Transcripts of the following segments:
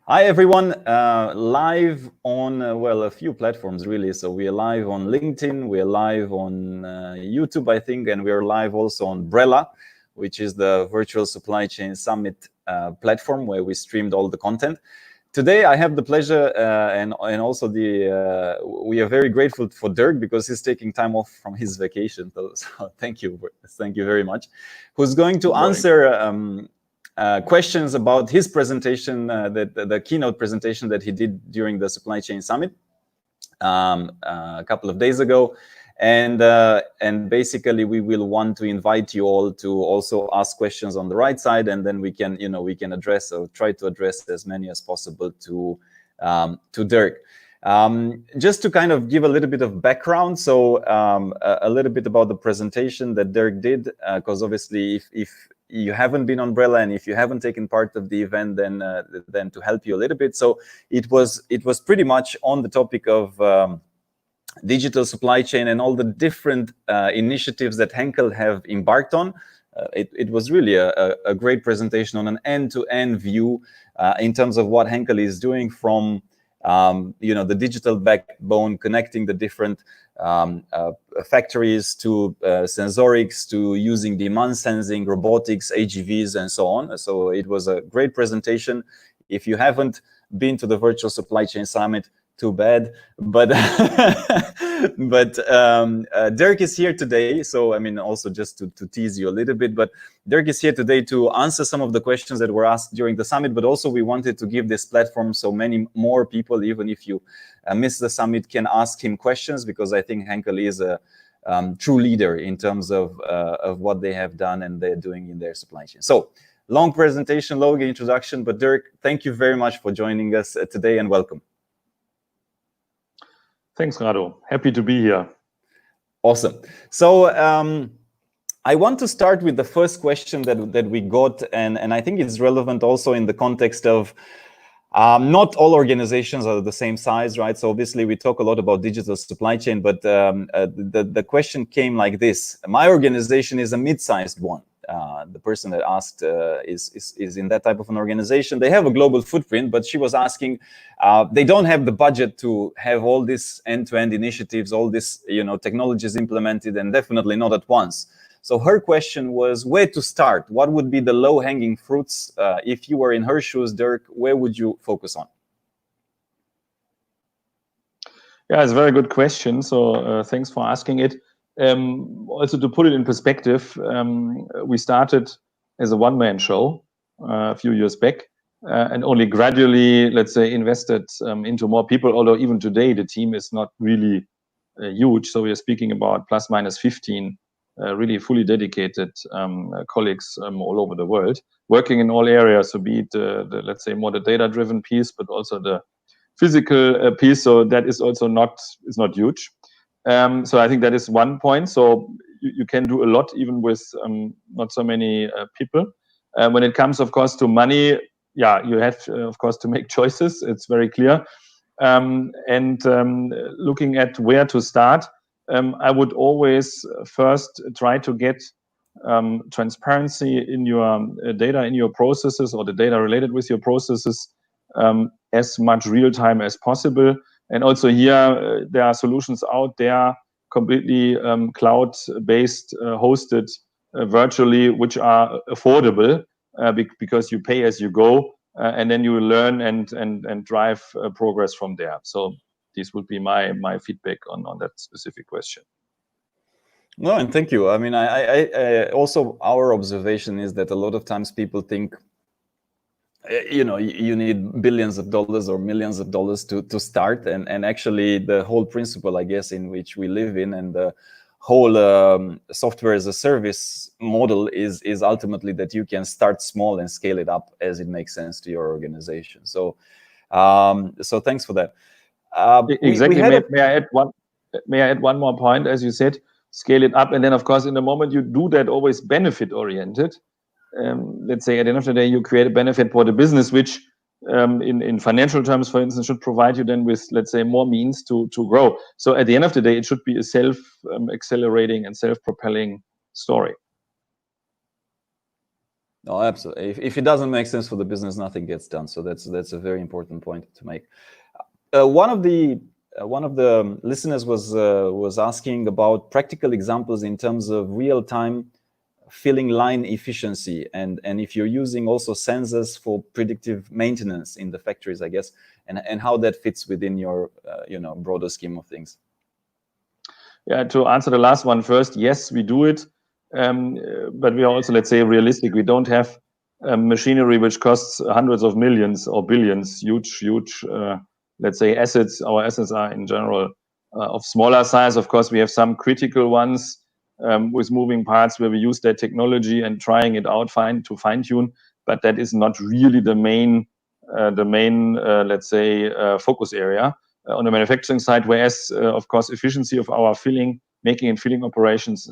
Hi everyone, live on, well, a few platforms really. So we are live on LinkedIn, we are live on YouTube, I think, and we are live also on Brella, which is the Virtual Supply Chain Summit platform where we streamed all the content. Today I have the pleasure and also we are very grateful for DIRK because he's taking time off from his vacation. So thank you very much. Who's going to answer questions about his presentation, the keynote presentation that he did during the Supply Chain Summit a couple of days ago. And basically we will want to invite you all to also ask questions on the right side, and then we can address or try to address as many as possible to DIRK. Just to kind of give a little bit of background, so a little bit about the presentation that DIRK did, because obviously if you haven't been on Brella and if you haven't taken part of the event, then to help you a little bit. So it was pretty much on the topic of digital supply chain and all the different initiatives that Henkel have embarked on. It was really a great presentation on an end-to-end view in terms of what Henkel is doing from the digital backbone, connecting the different factories to sensorics, to using demand sensing, robotics, AGVs, and so on. So it was a great presentation. If you haven't been to the Virtual Supply Chain Summit, too bad, but DIRK is here today. So I mean, also just to tease you a little bit, but DIRK is here today to answer some of the questions that were asked during the summit. But also we wanted to give this platform so many more people, even if you miss the summit, can ask him questions, because I think Henkel is a true leader in terms of what they have done and they're doing in their supply chain. So long presentation, long introduction, but DIRK, thank you very much for joining us today and welcome. Thanks, Rado. Happy to be here. Awesome. So I want to start with the first question that we got, and I think it's relevant also in the context of not all organizations are the same size, right? So obviously we talk a lot about digital supply chain, but the question came like this. My organization is a mid-sized one. The person that asked is in that type of an organization. They have a global footprint, but she was asking, they don't have the budget to have all these end-to-end initiatives, all this technologies implemented, and definitely not at once. So her question was where to start. What would be the low-hanging fruits? If you were in her shoes, DIRK, where would you focus on? Yeah, it's a very good question. So thanks for asking it. Also, to put it in perspective, we started as a one-man show a few years back, and only gradually, let's say, invested into more people. Although even today the team is not really huge, so we are speaking about plus minus 15 really fully dedicated colleagues all over the world, working in all areas. So be it the let's say more the data-driven piece, but also the physical piece. So that is also not huge. So I think that is one point. So you can do a lot even with not so many people. When it comes, of course, to money, yeah, you have, of course, to make choices. It's very clear. Looking at where to start, I would always first try to get transparency in your data, in your processes, or the data related with your processes, as much real time as possible. And also here, there are solutions out there, completely cloud-based, hosted virtually, which are affordable because you pay as you go, and then you learn and drive progress from there. So this would be my feedback on that specific question. No, and thank you. I mean, I also, our observation is that a lot of times people think, you need billions of dollars or millions of dollars to start, and actually the whole principle, I guess, in which we live in, and the whole software as a service model is ultimately that you can start small and scale it up as it makes sense to your organization. So so thanks for that. Exactly. May I add one more point? As you said, scale it up, and then of course in the moment you do that, always benefit oriented. Let's say at the end of the day, you create a benefit for the business, which in financial terms, for instance, should provide you then with, let's say, more means to grow. So at the end of the day, it should be a self-accelerating and self-propelling story. Oh, absolutely. If it doesn't make sense for the business, nothing gets done. So that's a very important point to make. One of the listeners was asking about practical examples in terms of real-time filling line efficiency, and if you're using also sensors for predictive maintenance in the factories, I guess, and how that fits within your broader scheme of things. Yeah, to answer the last one first, yes, we do it, but we are also, let's say, realistic. We don't have machinery which costs hundreds of millions or billions, huge, let's say, assets. Our assets are in general of smaller size. Of course, we have some critical ones with moving parts where we use that technology and trying it out to fine tune, but that is not really the main let's say, focus area on the manufacturing side. Whereas, of course, efficiency of our making and filling operations,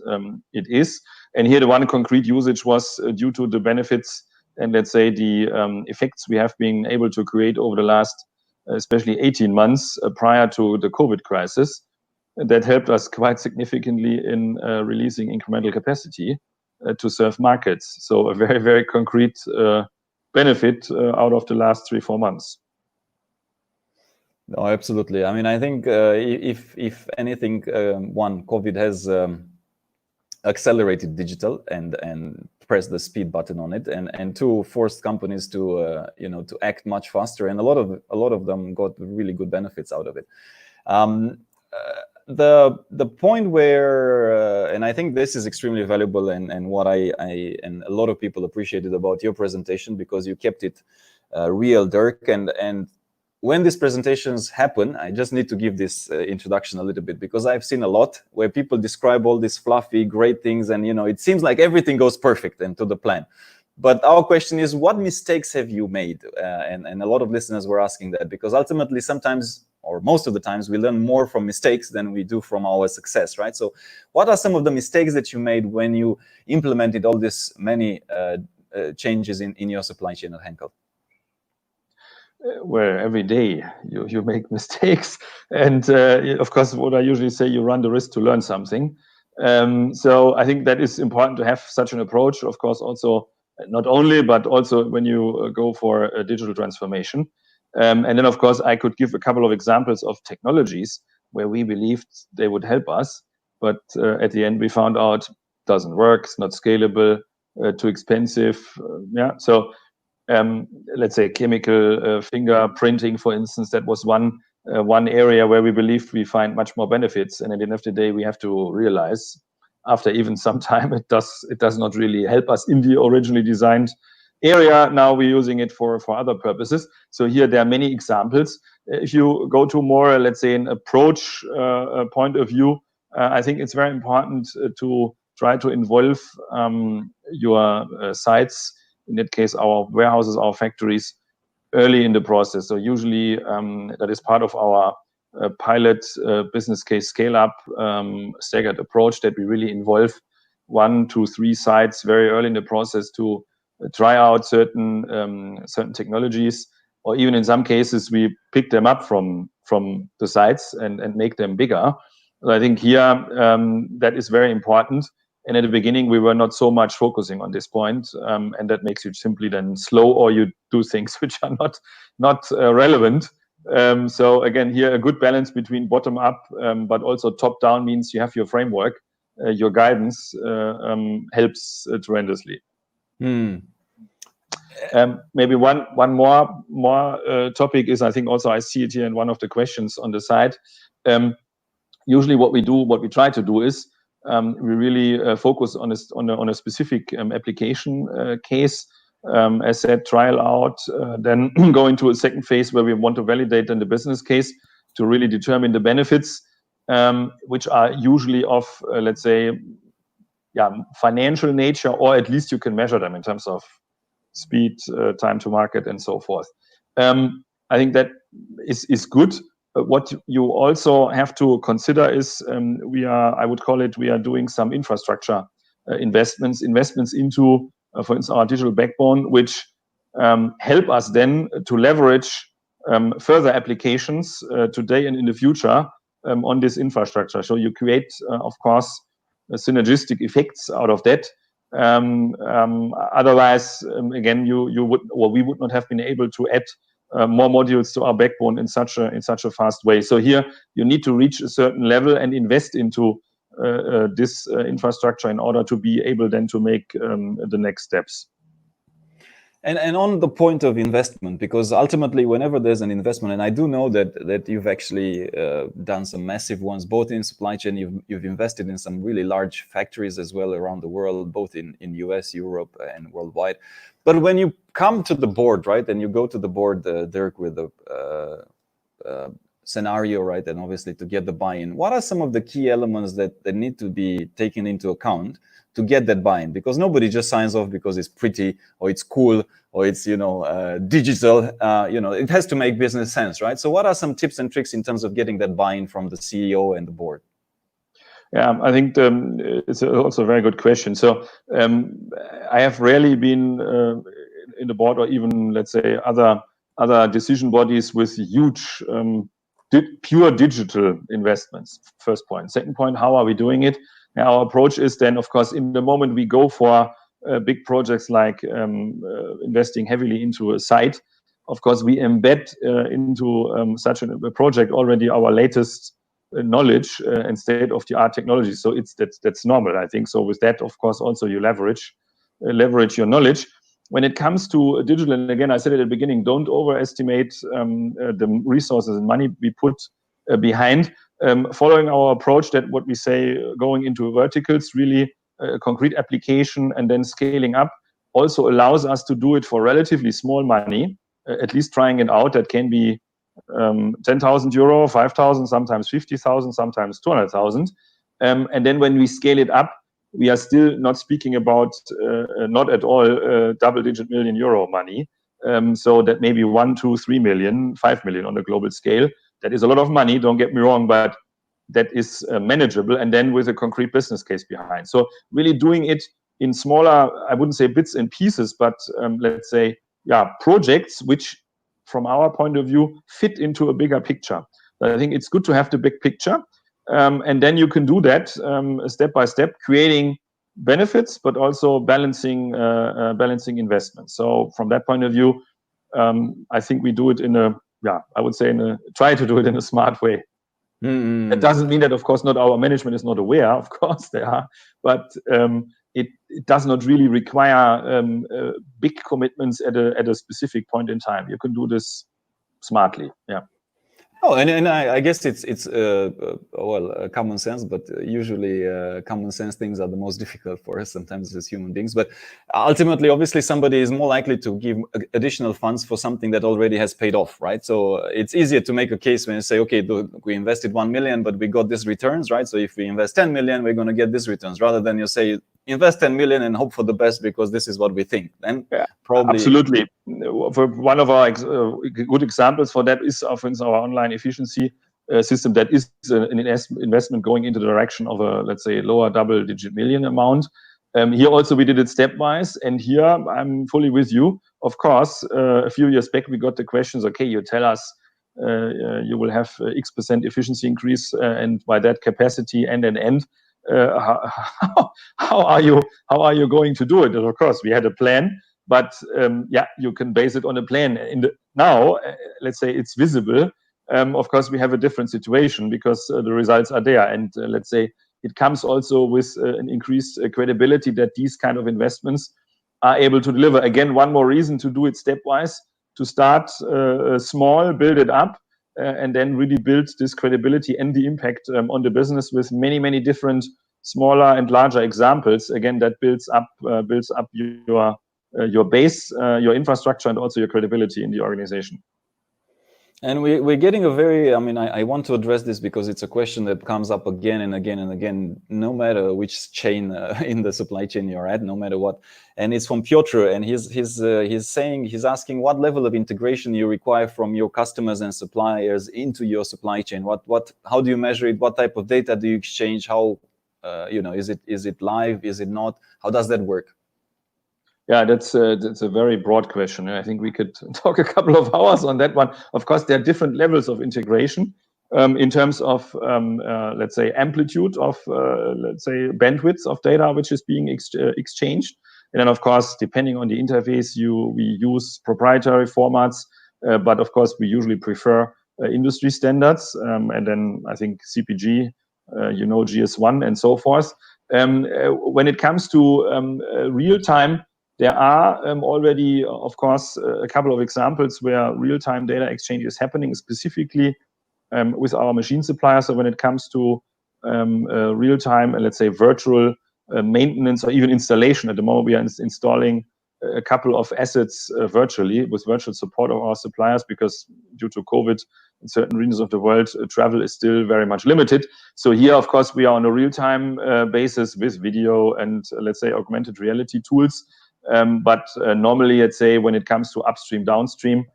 it is. And here the one concrete usage was due to the benefits and, let's say, the effects we have been able to create over the last, especially 18 months prior to the COVID crisis, that helped us quite significantly in releasing incremental capacity to serve markets. So a very, very concrete benefit out of the last 3-4 months. No, absolutely. I mean, I think if anything, one, COVID has accelerated digital and pressed the speed button on it, and two, forced companies to to act much faster, and a lot of them got really good benefits out of it. The point where, and I think this is extremely valuable, and what I and a lot of people appreciated about your presentation, because you kept it real, Dirk, and when these presentations happen, I just need to give this introduction a little bit, because I've seen a lot where people describe all these fluffy, great things, and it seems like everything goes perfect and to the plan. But our question is, what mistakes have you made? And a lot of listeners were asking that, because ultimately sometimes, or most of the times, we learn more from mistakes than we do from our success, right? So what are some of the mistakes that you made when you implemented all this many changes in your supply chain at Henkel? Well, every day you make mistakes, and of course, what I usually say, you run the risk to learn something. So I think that is important to have such an approach. Of course, also not only, but also when you go for a digital transformation. And then, of course, I could give a couple of examples of technologies where we believed they would help us, but at the end we found out doesn't work, it's not scalable, too expensive. Yeah, so. Let's say chemical fingerprinting, for instance, that was one area where we believed we find much more benefits, and at the end of the day, we have to realize after even some time it does not really help us in the originally designed area. Now we're using it for other purposes. So here there are many examples. If you go to more, let's say, an approach point of view, I think it's very important to try to involve your sites, in that case, our warehouses, our factories, early in the process. So usually that is part of our pilot business case scale-up staggered approach, that we really involve 1 to 3 sites very early in the process to try out certain technologies, or even in some cases we pick them up from the sites and make them bigger. So I think here that is very important. And at the beginning, we were not so much focusing on this point, and that makes you simply then slow, or you do things which are not relevant. So again, here a good balance between bottom up, but also top down means you have your framework, your guidance helps tremendously. Maybe one more topic is, I think also I see it here in one of the questions on the side. Usually, what we try to do is, we really focus on a specific application case, as said, trial out, then go into a second phase where we want to validate then the business case to really determine the benefits, which are usually of, let's say, financial nature, or at least you can measure them in terms of speed, time to market, and so forth. I think that is good. What you also have to consider is we are doing some infrastructure investments into, for instance, our digital backbone, which help us then to leverage further applications today and in the future on this infrastructure. So you create, of course, synergistic effects out of that. Otherwise, again, we would not have been able to add more modules to our backbone in such a fast way. So here you need to reach a certain level and invest into this infrastructure in order to be able then to make the next steps. And on the point of investment, because ultimately, whenever there's an investment, and I do know that you've actually done some massive ones, both in supply chain, you've invested in some really large factories as well around the world, both in US, Europe, and worldwide. But when you come to the board, right, and you go to the board, DIRK, with a scenario, right, and obviously to get the buy-in, what are some of the key elements that need to be taken into account to get that buy-in? Because nobody just signs off because it's pretty or it's cool or it's, you know, digital. You know, it has to make business sense, right? So what are some tips and tricks in terms of getting that buy-in from the CEO and the board? Yeah, I think it's also a very good question. So I have rarely been in the board or even, let's say, other decision bodies with huge pure digital investments. First point. Second point, how are we doing it? Now, our approach is then, of course, in the moment we go for big projects like investing heavily into a site, of course, we embed into such a project already our latest knowledge and state-of-the-art technology. So that's normal, I think. So with that, of course, also you leverage your knowledge. When it comes to digital, and again, I said at the beginning, don't overestimate the resources and money we put behind. Following our approach that what we say, going into verticals, really concrete application and then scaling up, also allows us to do it for relatively small money, at least trying it out. That can be 10,000 euro, 5,000, sometimes 50,000, sometimes 200,000. And then when we scale it up, we are still not speaking about not at all double-digit million euro money. So that maybe 1, 2, 3 million, 5 million on a global scale. That is a lot of money, don't get me wrong, but that is manageable, and then with a concrete business case behind. So really doing it in smaller, I wouldn't say bits and pieces, but let's say, yeah, projects which from our point of view fit into a bigger picture. But I think it's good to have the big picture. And then you can do that step by step, creating benefits, but also balancing investments. So from that point of view, I think we do it I would say try to do it in a smart way. Mm-hmm. It doesn't mean that, of course, not our management is not aware. Of course they are, but it does not really require big commitments at a specific point in time. You can do this smartly. Yeah. Oh, and I guess it's common sense, but usually common sense things are the most difficult for us sometimes as human beings. But ultimately, obviously, somebody is more likely to give additional funds for something that already has paid off, right? So it's easier to make a case when you say, okay, we invested 1 million, but we got these returns, right? So if we invest 10 million, we're going to get these returns, rather than you say, invest 10 million and hope for the best because this is what we think. Then probably absolutely. For one of our good examples for that is, for instance, our online efficiency system that is an investment going into the direction of a, let's say, lower double-digit million amount. Here also we did it stepwise, and here I'm fully with you. Of course, a few years back we got the questions. Okay, you tell us you will have X% efficiency increase, and by that capacity end. How are you going to do it? And of course, we had a plan, but you can base it on a plan. Now, let's say it's visible. Of course, we have a different situation because the results are there, and let's say it comes also with an increased credibility that these kind of investments are able to deliver. Again, one more reason to do it stepwise, to start small, build it up. And then really build this credibility and the impact on the business with many different smaller and larger examples. Again, that builds up your base, your infrastructure, and also your credibility in the organization. And we're getting a very, I want to address this because it's a question that comes up again and again and again, no matter which chain in the supply chain you're at, no matter what. And it's from Piotr, and he's asking what level of integration you require from your customers and suppliers into your supply chain. How do you measure it? What type of data do you exchange? How, is it live? Is it not? How does that work? Yeah, that's a very broad question. I think we could talk a couple of hours on that one. Of course, there are different levels of integration. in terms of, let's say, amplitude of, let's say, bandwidth of data which is being exchanged. And then, of course, depending on the interface, we use proprietary formats, but of course, we usually prefer industry standards. And then I think CPG, GS1 and so forth. When it comes to real-time, there are already, of course, a couple of examples where real-time data exchange is happening, specifically with our machine suppliers. So when it comes to real-time and, let's say, virtual maintenance or even installation, at the moment we are installing a couple of assets virtually with virtual support of our suppliers, because due to COVID in certain regions of the world, travel is still very much limited. So here, of course, we are on a real-time basis with video and, let's say, augmented reality tools. But normally, let's say, when it comes to upstream, downstream,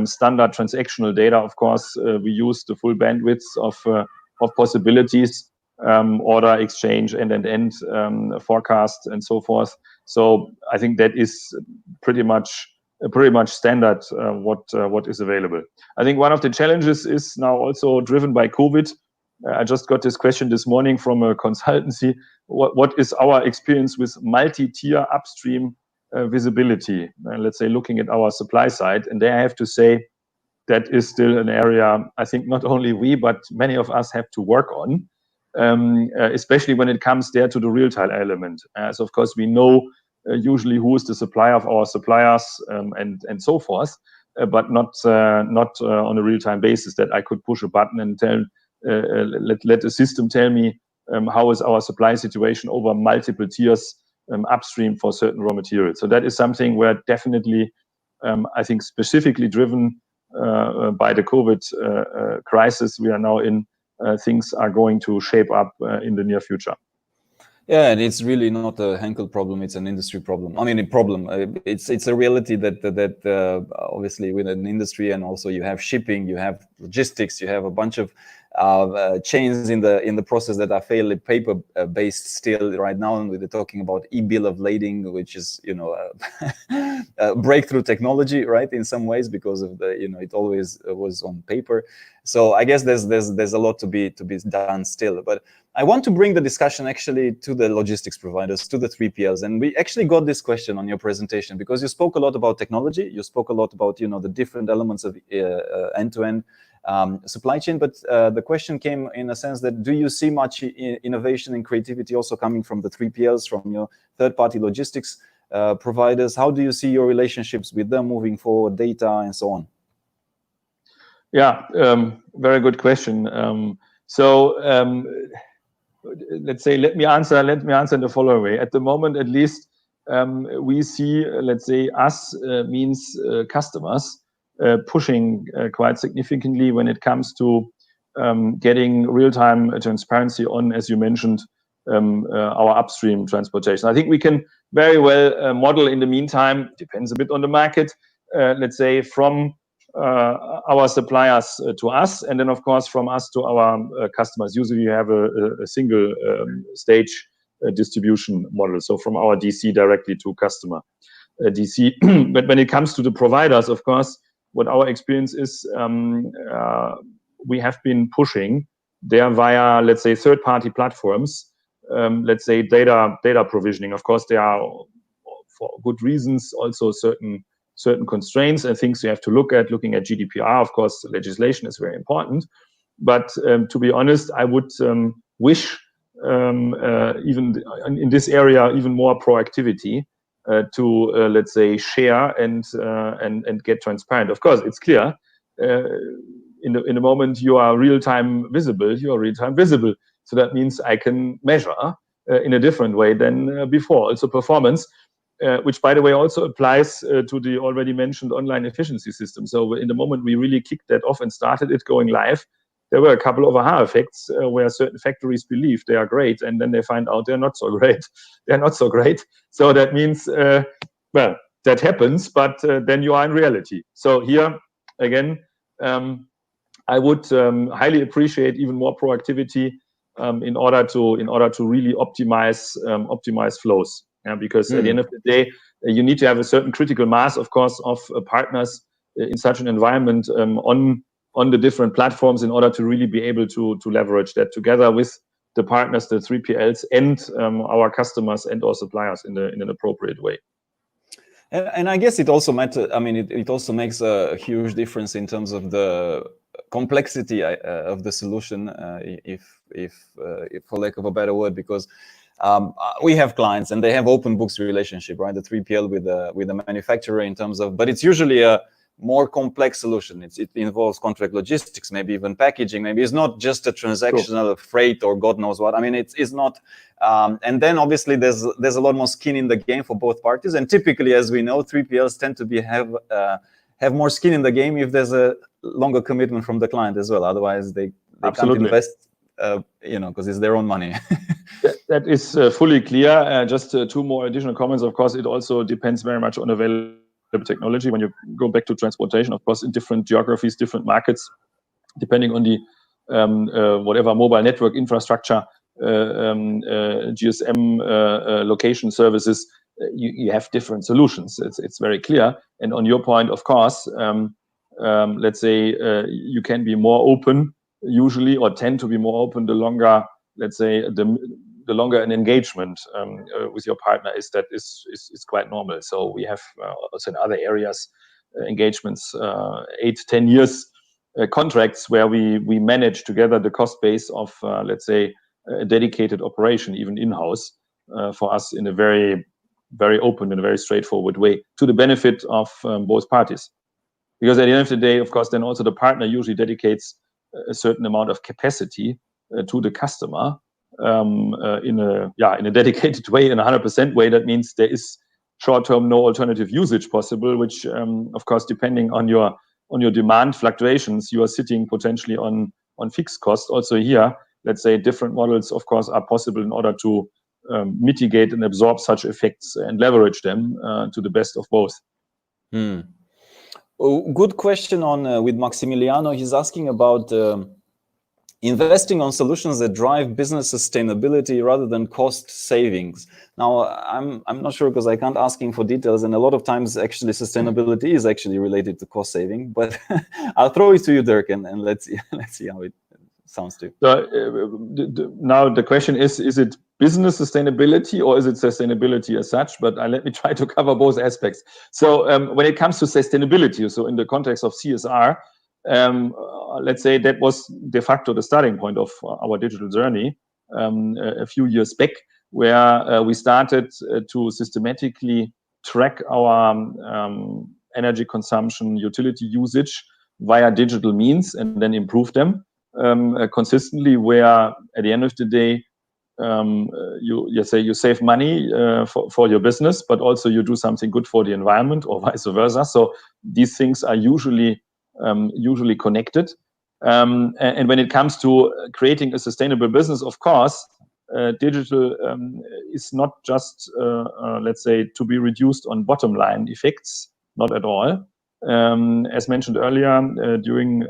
standard transactional data, of course, we use the full bandwidth of possibilities, order exchange, end forecast, and so forth. So I think that is pretty much standard what is available. I think one of the challenges is now also driven by COVID. I just got this question this morning from a consultancy. What is our experience with multi-tier upstream visibility? Let's say looking at our supply side, and there I have to say that is still an area I think not only we but many of us have to work on, especially when it comes there to the real-time element. So of course we know usually who is the supplier of our suppliers and so forth, but not on a real-time basis that I could push a button and tell let the system tell me how is our supply situation over multiple tiers upstream for certain raw materials. So that is something where definitely I think specifically driven by the COVID crisis we are now in, things are going to shape up in the near future. Yeah, and it's really not a Henkel problem; it's an industry problem. I mean, a problem. It's a reality that obviously with an industry, and also you have shipping, you have logistics, you have a bunch of chains in the process that are fairly paper based still right now, and we're talking about e-bill of lading, which is a breakthrough technology, right, in some ways, because of the it always was on paper. So I guess there's a lot to be done still. But I want to bring the discussion actually to the logistics providers, to the 3PLs, and we actually got this question on your presentation because you spoke a lot about technology, you spoke a lot about the different elements of end-to-end supply chain, but the question came in a sense that do you see much innovation and creativity also coming from the 3PLs, from your third-party logistics providers? How do you see your relationships with them moving forward, data and so on? Yeah, very good question. Let's say let me answer in the following way. At the moment, at least, we see, let's say, us means customers pushing quite significantly when it comes to getting real-time transparency on, as you mentioned, our upstream transportation. I think we can very well model in the meantime, depends a bit on the market, let's say from our suppliers to us, and then of course from us to our customers. Usually you have a single stage distribution model, so from our DC directly to customer DC. But when it comes to the providers, of course, what our experience is, we have been pushing there via, let's say, third-party platforms, let's say data provisioning. Of course, there are, for good reasons, also certain constraints and things you have to look at. Looking at GDPR, of course, legislation is very important. But to be honest, I would wish even in this area even more proactivity to let's say share and get transparent. Of course, it's clear in the moment you are real-time visible. You are real-time visible, so that means I can measure in a different way than before. Also performance. Which, by the way, also applies to the already mentioned online efficiency system. So in the moment we really kicked that off and started it going live, there were a couple of aha effects where certain factories believe they are great, and then they find out they're not so great. They're not so great. So that means, well, that happens, but then you are in reality. So here, again, I would highly appreciate even more proactivity in order to really optimize flows. Yeah, because at the end of the day, you need to have a certain critical mass, of course, of partners in such an environment on on the different platforms in order to really be able to leverage that together with the partners, the 3PLs, and our customers and our suppliers in an appropriate way. And I guess it also matters. I mean, it also makes a huge difference in terms of the complexity of the solution, if for lack of a better word, because we have clients and they have open books relationship, right? The 3PL with the manufacturer in terms of, but it's usually a more complex solution. It involves contract logistics, maybe even packaging. Maybe it's not just a transactional freight or God knows what. I mean, it's not. And then obviously there's a lot more skin in the game for both parties. And typically, as we know, 3PLs tend to have more skin in the game if there's a longer commitment from the client as well. Otherwise, they can't invest, because it's their own money. That is fully clear. Just two more additional comments. Of course, it also depends very much on available technology. When you go back to transportation, of course, in different geographies, different markets, depending on the whatever mobile network infrastructure, GSM location services, you have different solutions. It's very clear. And on your point, of course, let's say you can be more open usually, or tend to be more open the longer, let's say, the longer an engagement with your partner is quite normal. So we have also in other areas engagements 8-10 years contracts where we manage together the cost base of let's say a dedicated operation, even in-house, for us in a very, very open and a very straightforward way to the benefit of both parties. Because at the end of the day, of course, then also the partner usually dedicates a certain amount of capacity to the customer in a dedicated way, in a 100% way. That means there is short-term no alternative usage possible, which of course, depending on your demand fluctuations, you are sitting potentially on fixed costs. Also here, let's say different models, of course, are possible in order to mitigate and absorb such effects and leverage them to the best of both. Good question on with Maximiliano. He's asking about investing on solutions that drive business sustainability rather than cost savings. Now, I'm not sure because I can't ask him for details, and a lot of times actually sustainability is actually related to cost saving. But I'll throw it to you, Dirk, and let's see how it sounds to you. So, now the question is it business sustainability or is it sustainability as such? But let me try to cover both aspects. So when it comes to sustainability, so in the context of CSR, let's say that was de facto the starting point of our digital journey a few years back, where we started to systematically track our energy consumption, utility usage via digital means, and then improve them consistently, where at the end of the day, you say you save money for your business, but also you do something good for the environment, or vice versa. So these things are usually connected. And when it comes to creating a sustainable business, of course, digital is not just, let's say, to be reduced on bottom line effects, not at all. As mentioned earlier, during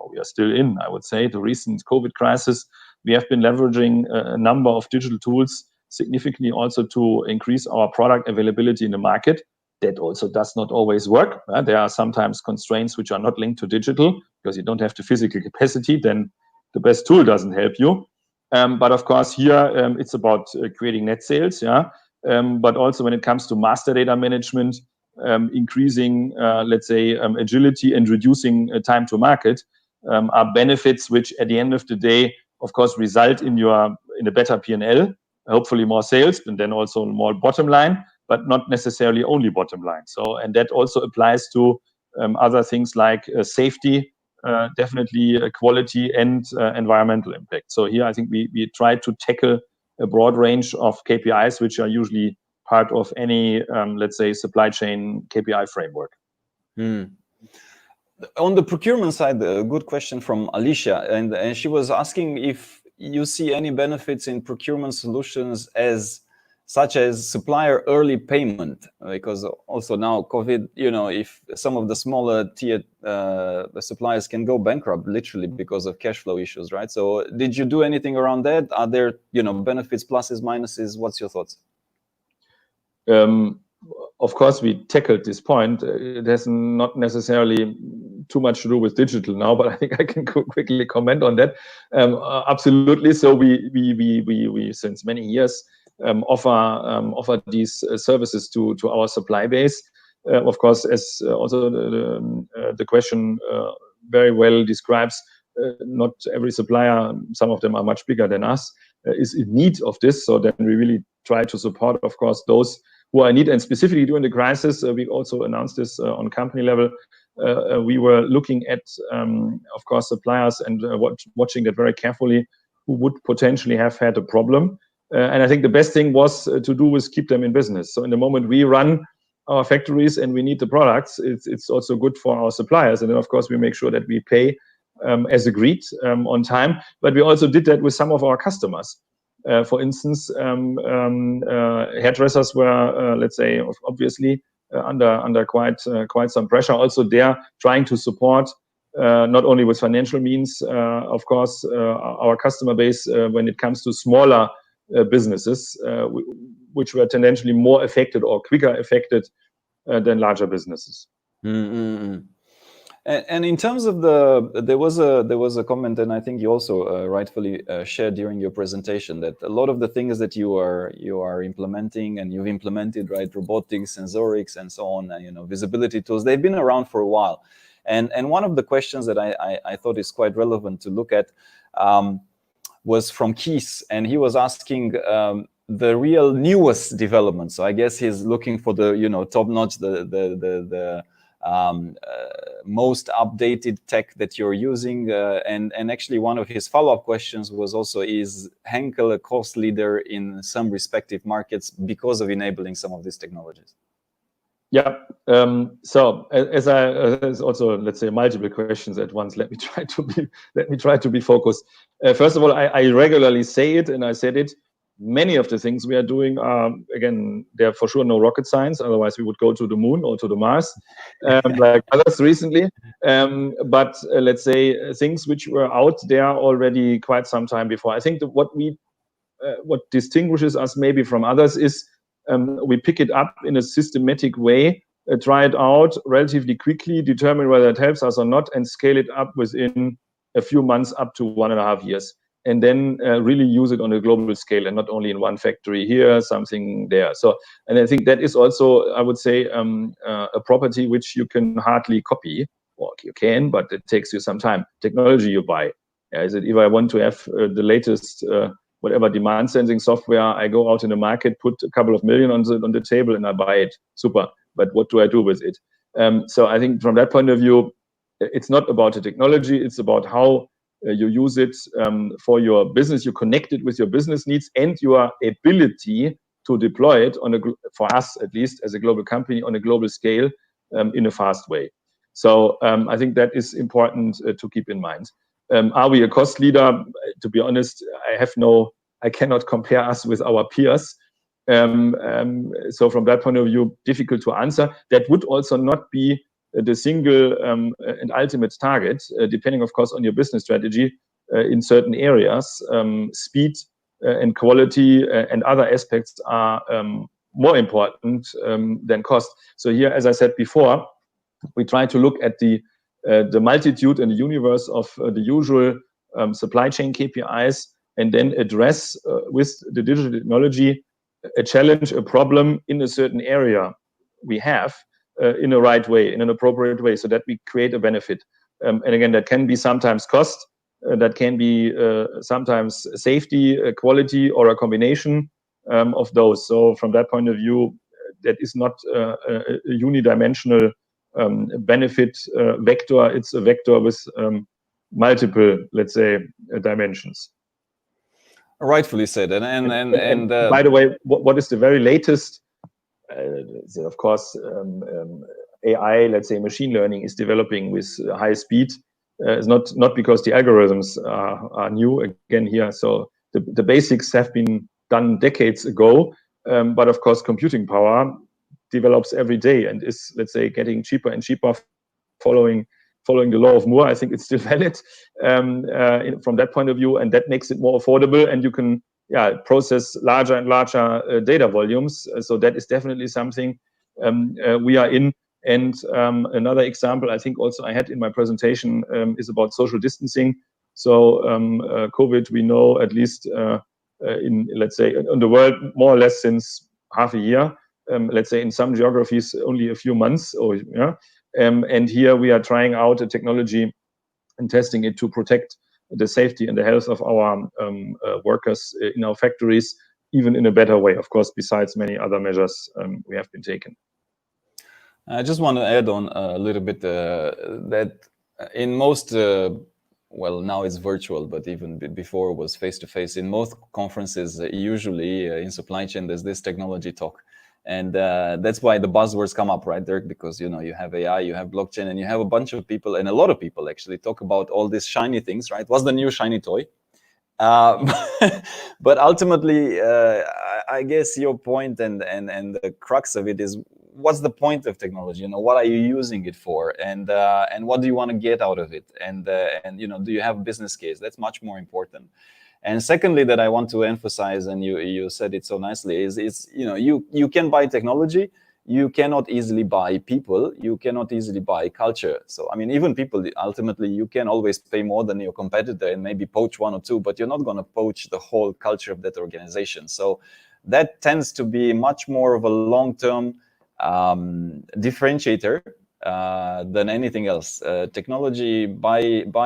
we are still in, I would say, the recent COVID crisis, we have been leveraging a number of digital tools significantly also to increase our product availability in the market. That also does not always work. There are sometimes constraints which are not linked to digital because you don't have the physical capacity, then the best tool doesn't help you. But of course here it's about creating net sales, but also when it comes to master data management, increasing, let's say, agility and reducing time to market are benefits which at the end of the day, of course, result in a better P&L, hopefully more sales, and then also more bottom line, but not necessarily only bottom line. So, and that also applies to other things like safety, definitely quality and environmental impact. So here I think we try to tackle a broad range of KPIs, which are usually part of any, let's say, supply chain KPI framework. On the procurement side, a good question from Alicia, and she was asking if you see any benefits in procurement solutions such as supplier early payment, because also now COVID, if some of the smaller tier suppliers can go bankrupt literally because of cash flow issues, right? So did you do anything around that? Are there, benefits, pluses, minuses? What's your thoughts? Of course, we tackled this point. It has not necessarily too much to do with digital now, but I think I can quickly comment on that. Absolutely. So we since many years offer these services to our supply base. Of course, as also the question very well describes, not every supplier, some of them are much bigger than us, is in need of this. So then we really try to support, of course, those who are in need. And specifically during the crisis, we also announced this on company level. We were looking at, of course, suppliers and watching that very carefully, who would potentially have had a problem. And I think the best thing was to do was keep them in business. So in the moment we run our factories and we need the products, it's also good for our suppliers. And then, of course, we make sure that we pay as agreed on time. But we also did that with some of our customers. For instance, hairdressers were, let's say, obviously under quite some pressure. Also, they're trying to support not only with financial means, of course, our customer base when it comes to smaller businesses, which were tendentially more affected or quicker affected than larger businesses. Mm-hmm. And in terms of there was a comment, and I think you also rightfully shared during your presentation, that a lot of the things that you are implementing and you've implemented, right, robotics, sensorics, and so on, visibility tools, they've been around for a while. And one of the questions that I thought is quite relevant to look at was from Keith, and he was asking the real newest development. So I guess he's looking for the top notch, the most updated tech that you're using, and actually one of his follow-up questions was also, is Henkel a cost leader in some respective markets because of enabling some of these technologies? Yeah. So as there's also, let's say, multiple questions at once. Let me try to be focused. First of all, I regularly say it, and I said it. Many of the things we are doing are, again, they're for sure no rocket science. Otherwise, we would go to the moon or to the Mars, like others recently. But let's say things which were out there already quite some time before. I think that what distinguishes us maybe from others is we pick it up in a systematic way, try it out relatively quickly, determine whether it helps us or not, and scale it up within a few months up to 1.5 years. And then really use it on a global scale and not only in one factory here, something there. So, and I think that is also, I would say, a property which you can hardly copy, or you can, but it takes you some time. Technology you buy. Is it if I want to have the latest whatever demand sensing software, I go out in the market, put a couple of million on the table, and I buy it. Super. But what do I do with it? So I think from that point of view, it's not about the technology. It's about how you use it for your business, you connect it with your business needs and your ability to deploy it for us, at least as a global company, on a global scale in a fast way. So I think that is important to keep in mind. Are we a cost leader? To be honest, I cannot compare us with our peers. So from that point of view, difficult to answer. That would also not be the single and ultimate target, depending, of course, on your business strategy in certain areas. Speed and quality and other aspects are more important than cost. So here, as I said before, we try to look at the multitude and the universe of the usual supply chain KPIs, and then address with the digital technology a challenge, a problem in a certain area we have, in a right way, in an appropriate way, so that we create a benefit. And again, that can be sometimes cost, that can be sometimes safety, quality, or a combination of those. So from that point of view, that is not a unidimensional benefit vector. It's a vector with multiple, let's say, dimensions. Rightfully said. And by the way, what is the very latest? Of course, AI, let's say machine learning, is developing with high speed. It's not because the algorithms are new again here. So the basics have been done decades ago, but of course, computing power develops every day and is, let's say, getting cheaper and cheaper, following the law of Moore. I think it's still valid from that point of view, and that makes it more affordable, and you can process larger and larger data volumes. So that is definitely something we are in. And another example I think also I had in my presentation is about social distancing. So COVID, we know at least in, let's say, in the world more or less since half a year. Let's say in some geographies only a few months, or and here we are trying out a technology and testing it to protect the safety and the health of our workers in our factories, even in a better way, of course, besides many other measures we have been taken. I just want to add on a little bit that in most, well, now it's virtual, but even before it was face-to-face, in most conferences, usually in supply chain, there's this technology talk. And that's why the buzzwords come up, right, Dirk? Because, you have AI, you have blockchain, and you have a bunch of people, and a lot of people actually talk about all these shiny things, right? What's the new shiny toy? But ultimately, I guess your point and the crux of it is, what's the point of technology? What are you using it for, and what do you want to get out of it? And do you have a business case? That's much more important. And secondly, that I want to emphasize, and you said it so nicely, is you can buy technology. You cannot easily buy people. You cannot easily buy culture. So, I mean, even people, ultimately, you can always pay more than your competitor and maybe poach one or two, but you're not going to poach the whole culture of that organization. So that tends to be much more of a long-term differentiator than anything else. Technology, buy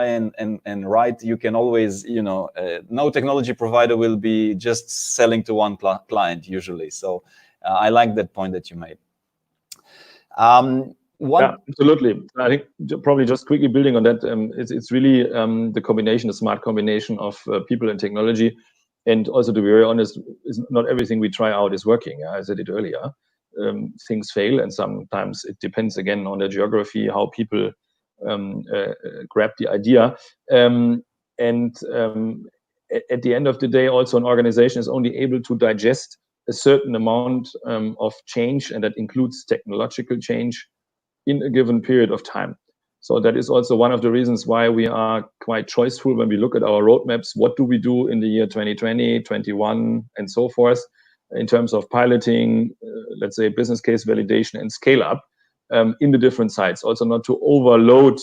and write, you can always, no technology provider will be just selling to one client usually. So I like that point that you made. Yeah, absolutely. I think probably just quickly building on that, it's really the combination, the smart combination of people and technology. And also, to be very honest, not everything we try out is working. I said it earlier. Things fail, and sometimes it depends again on the geography, how people grab the idea. At the end of the day, also an organization is only able to digest a certain amount of change, and that includes technological change in a given period of time. So that is also one of the reasons why we are quite choiceful when we look at our roadmaps. What do we do in the year 2020, 21, and so forth, in terms of piloting, let's say, business case validation and scale up in the different sites. Also not to overload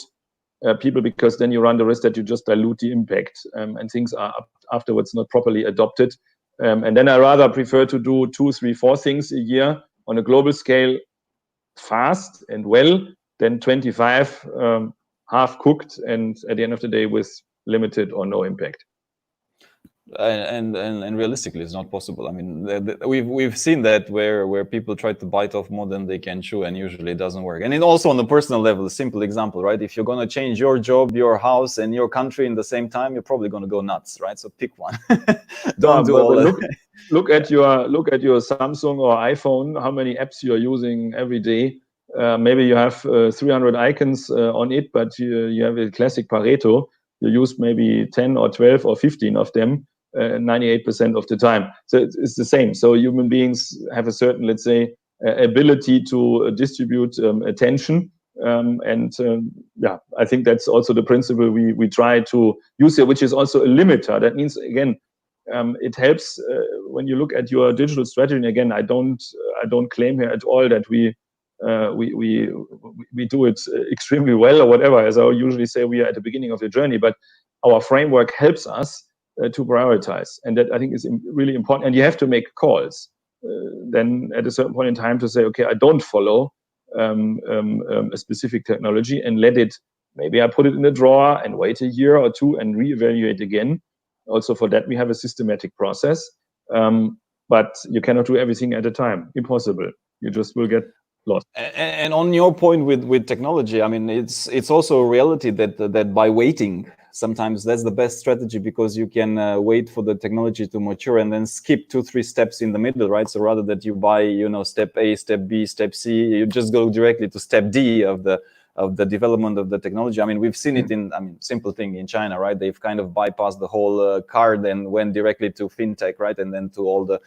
people, because then you run the risk that you just dilute the impact and things are afterwards not properly adopted. And then I rather prefer to do 2, 3, 4 things a year on a global scale fast and well than 25 half cooked and at the end of the day with limited or no impact. And realistically, it's not possible. I mean, we've seen that where people try to bite off more than they can chew, and usually it doesn't work. And also on the personal level, a simple example, right? If you're going to change your job, your house, and your country in the same time, you're probably going to go nuts, right? So pick one. Don't do all that. Look at your Samsung or iPhone. How many apps you are using every day? Maybe you have 300 icons on it, but you have a classic Pareto. You use maybe 10 or 12 or 15 of them 98% of the time. So it's the same. So human beings have a certain, let's say, ability to distribute attention. Yeah, I think that's also the principle we try to use here, which is also a limiter. That means, again, it helps when you look at your digital strategy. And again, I don't claim here at all that we do it extremely well or whatever. As I usually say, we are at the beginning of the journey, but our framework helps us to prioritize, and that I think is really important. And you have to make calls then at a certain point in time to say, okay, I don't follow a specific technology and let it. Maybe I put it in a drawer and wait a year or two and reevaluate again. Also for that we have a systematic process, but you cannot do everything at a time. Impossible. You just will get lost. And on your point with technology, I mean, it's also a reality that by waiting, sometimes that's the best strategy, because you can wait for the technology to mature and then skip 2-3 steps in the middle, right? So rather that you buy, step A, step B, step C, you just go directly to step D of the development of the technology. I mean, we've seen it in, simple thing in China, right? They've kind of bypassed the whole card and went directly to fintech, right? And then to all the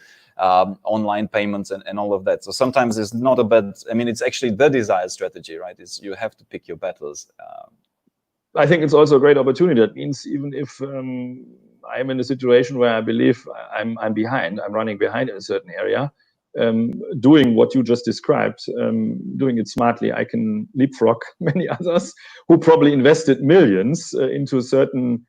online payments and all of that. So sometimes it's not a bad, it's actually the desired strategy, right? You have to pick your battles. I think it's also a great opportunity. That means even if I'm in a situation where I believe I'm behind, I'm running behind in a certain area, doing what you just described, doing it smartly, I can leapfrog many others who probably invested millions into certain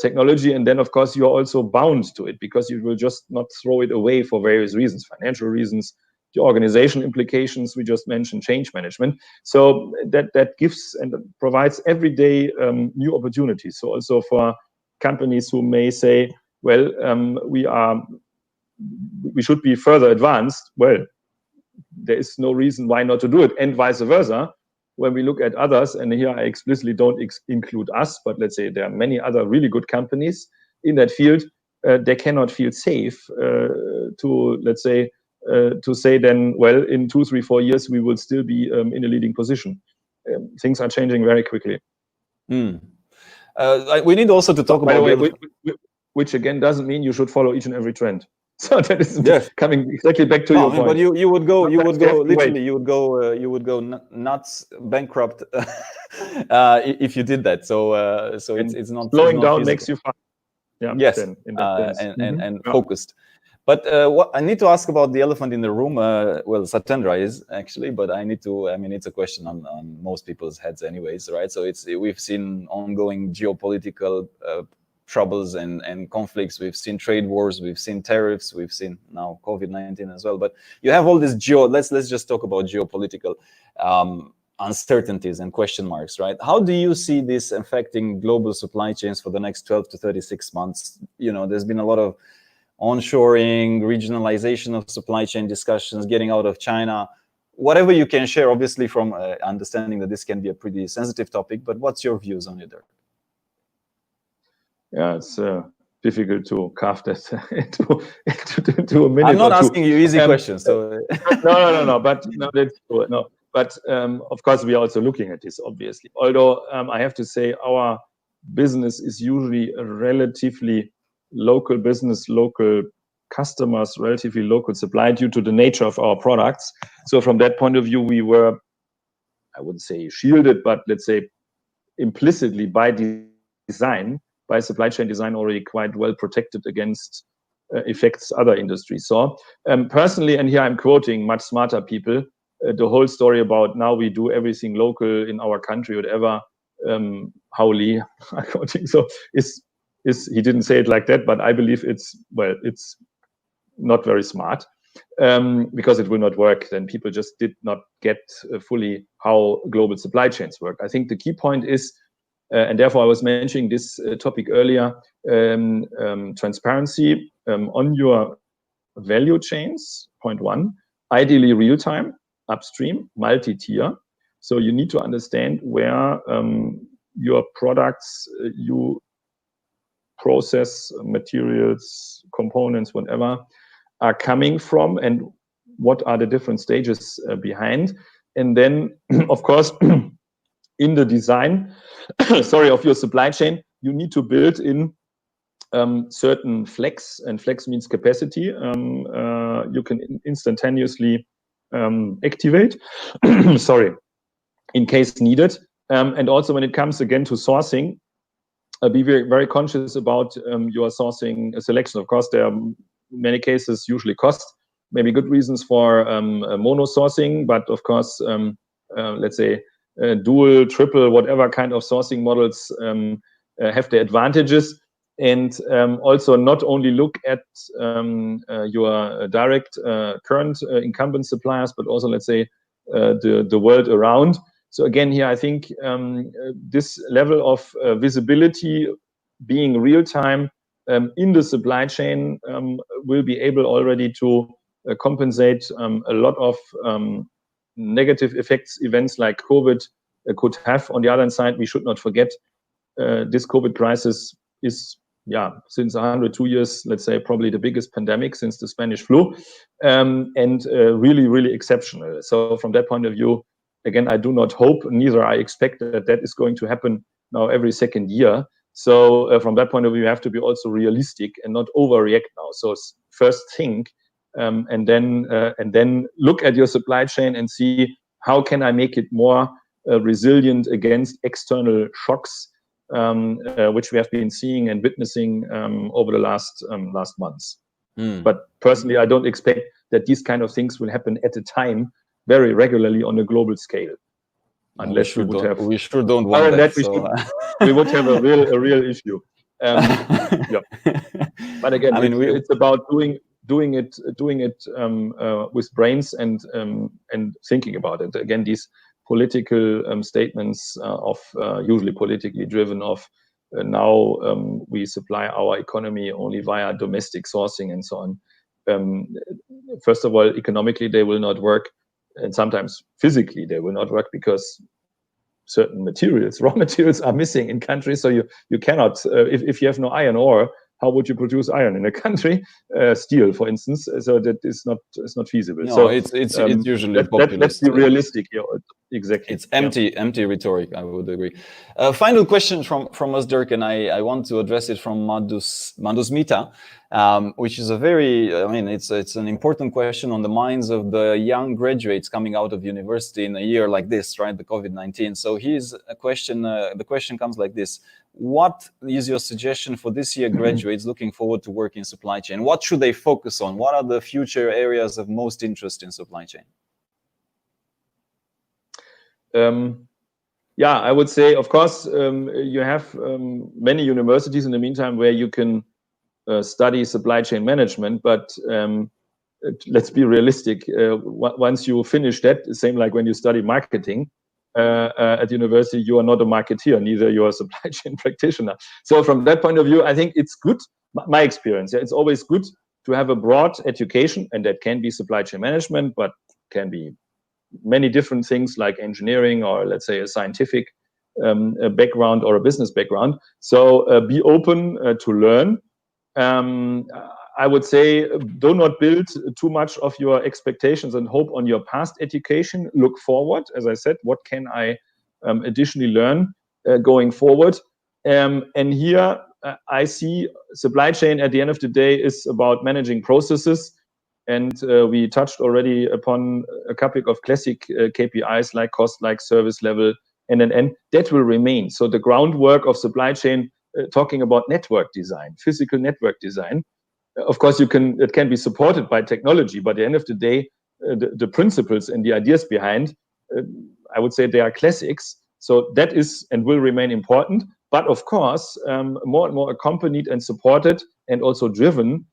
technology, and then of course you're also bound to it because you will just not throw it away for various reasons, financial reasons, the organization implications we just mentioned, change management. So that gives and provides every day new opportunities. So also for companies who may say, well, we should be further advanced. Well, there is no reason why not to do it, and vice versa. When we look at others, and here I explicitly don't include us, but let's say there are many other really good companies in that field, they cannot feel safe to, let's say, to say then, well, in 2, 3, 4 years, we will still be in a leading position. Things are changing very quickly. We need also to talk about... By the way, which again doesn't mean you should follow each and every trend. So that is coming exactly back to your point. But you would go literally, you would go nuts, bankrupt if you did that. So it's not slowing down makes you fast. Yeah. Yes, and focused. But what I need to ask about the elephant in the room. Well, Satyendra is actually, but I need to. I mean, it's a question on most people's heads, anyways, right? So we've seen ongoing geopolitical troubles and conflicts. We've seen trade wars, we've seen tariffs, we've seen now COVID-19 as well. But you have all this let's just talk about geopolitical uncertainties and question marks, right? How do you see this affecting global supply chains for the next 12 to 36 months? You know, there's been a lot of onshoring, regionalization of supply chain discussions, getting out of China. Whatever you can share, obviously, from understanding that this can be a pretty sensitive topic, but what's your views on it, DIRK? Yeah, it's difficult to carve that into a minute. I'm not asking you easy questions. So no. But no, that's true. No, but of course we are also looking at this, obviously. Although I have to say our business is usually a relatively local business, local customers, relatively local supply due to the nature of our products. So from that point of view, we were, I wouldn't say shielded, but let's say implicitly by design, by supply chain design, already quite well protected against effects other industries saw. Personally, and here I'm quoting much smarter people, the whole story about now we do everything local in our country, whatever, Howley, I'm quoting, so is he didn't say it like that, but I believe it's not very smart because it will not work. Then people just did not get fully how global supply chains work. I think the key point is, and therefore I was mentioning this topic earlier, transparency on your value chains, point one, ideally real-time, upstream, multi-tier. So you need to understand where your products, you process materials, components, whatever, are coming from and what are the different stages behind. And then, of course, in the design, of your supply chain, you need to build in certain flex, and flex means capacity. You can instantaneously activate, in case needed. And also when it comes again to sourcing, be very, very conscious about your sourcing selection. Of course, there are many cases, usually cost, maybe good reasons for mono sourcing, but of course, let's say dual, triple, whatever kind of sourcing models have their advantages. And also not only look at your direct current incumbent suppliers, but also, let's say, the world around. So again, here, I think this level of visibility being real time in the supply chain will be able already to compensate a lot of negative effects, events like COVID could have. On the other side, we should not forget this COVID crisis is, since 102 years, let's say, probably the biggest pandemic since the Spanish flu, and really, really exceptional. So from that point of view, again, I do not hope, neither I expect that is going to happen now every second year. So from that point of view, you have to be also realistic and not overreact now. So first think, and then look at your supply chain and see how can I make it more resilient against external shocks, which we have been seeing and witnessing over the last months. But personally, I don't expect that these kind of things will happen at a time very regularly on a global scale. Unless we sure don't want that. We would have a real issue. Yeah. But again, I mean, it's about doing it with brains and thinking about it. Again, these political statements of usually politically driven of now we supply our economy only via domestic sourcing and so on. First of all, economically they will not work, and sometimes physically they will not work because certain materials, raw materials, are missing in countries. So you cannot, if you have no iron ore, how would you produce iron in a country? Steel, for instance. So that is not feasible. No, so it's usually populist. Let's be realistic here. Exactly. It's empty rhetoric. I would agree. Final question from us, Dirk, and I want to address it from Mandus Mita, which is a very, I mean, it's an important question on the minds of the young graduates coming out of university in a year like this, right? The COVID-19. So here's a question. The question comes like this: what is your suggestion for this year graduates looking forward to work in supply chain? What should they focus on? What are the future areas of most interest in supply chain? Yeah, I would say, of course, you have many universities in the meantime where you can study supply chain management, but let's be realistic. Once you finish that, same like when you study marketing at university, you are not a marketeer, neither you are a supply chain practitioner. So from that point of view, I think it's good. My experience, it's always good to have a broad education, and that can be supply chain management, but can be many different things like engineering, or let's say a scientific background or a business background. So be open to learn. I would say do not build too much of your expectations and hope on your past education. Look forward. As I said, what can I additionally learn going forward? And here I see supply chain at the end of the day is about managing processes. And we touched already upon a couple of classic KPIs like cost, like service level, and that will remain. So the groundwork of supply chain, talking about network design, physical network design, of course, it can be supported by technology, but at the end of the day, the principles and the ideas behind, I would say they are classics. So that is and will remain important. But of course, more and more accompanied and supported and also driven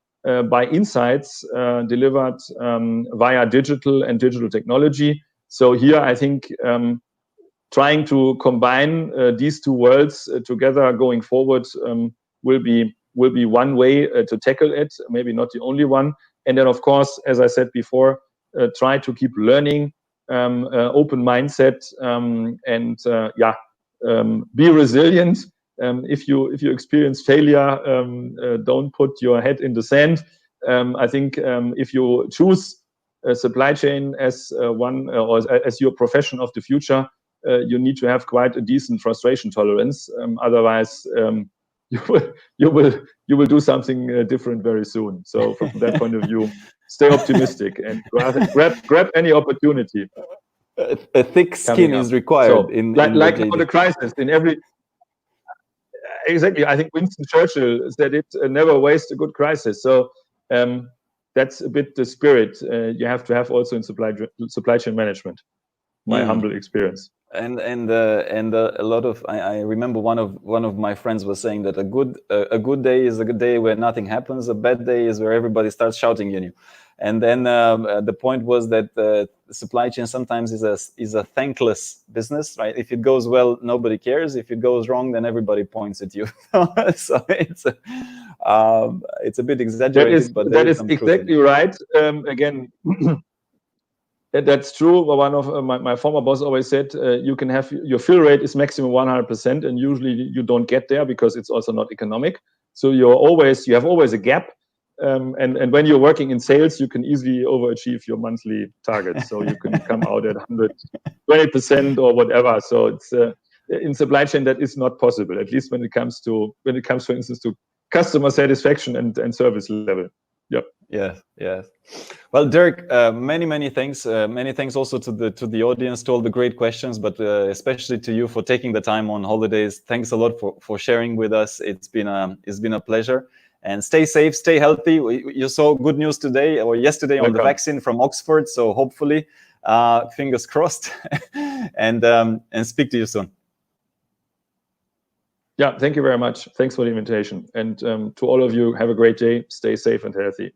by insights delivered via digital and digital technology. So here, I think trying to combine these two worlds together going forward will be one way to tackle it, maybe not the only one. And then, of course, as I said before, try to keep learning, open mindset, and be resilient. If you experience failure, don't put your head in the sand. I think if you choose supply chain as one or as your profession of the future, you need to have quite a decent frustration tolerance. Otherwise, you will do something different very soon. So from that point of view, stay optimistic and grab any opportunity. A thick skin is required. So, like for the crisis in every. Exactly, I think Winston Churchill said it: never waste a good crisis. So that's a bit the spirit you have to have also in supply chain management. My humble experience. And a lot of I remember one of my friends was saying that a good day is a good day where nothing happens. A bad day is where everybody starts shouting at you. And then the point was that supply chain sometimes is a thankless business, right? If it goes well, nobody cares. If it goes wrong, then everybody points at you. So it's a bit exaggerated, but that is exactly right. Again. That's true. One of my former boss always said, you can have your fill rate is maximum 100%, and usually you don't get there because it's also not economic. So you have always a gap, and when you're working in sales, you can easily overachieve your monthly target. So you can come out at 120% or whatever. So it's in supply chain that is not possible, at least when it comes, for instance, to customer satisfaction and service level. Yep. Yes. Well, Dirk, many thanks. Many thanks also to the audience, to all the great questions, but especially to you for taking the time on holidays. Thanks a lot for sharing with us. It's been a pleasure. And stay safe, stay healthy. You saw good news today or yesterday on the vaccine from Oxford. So hopefully, fingers crossed, and speak to you soon. Yeah, thank you very much. Thanks for the invitation. And to all of you, have a great day. Stay safe and healthy.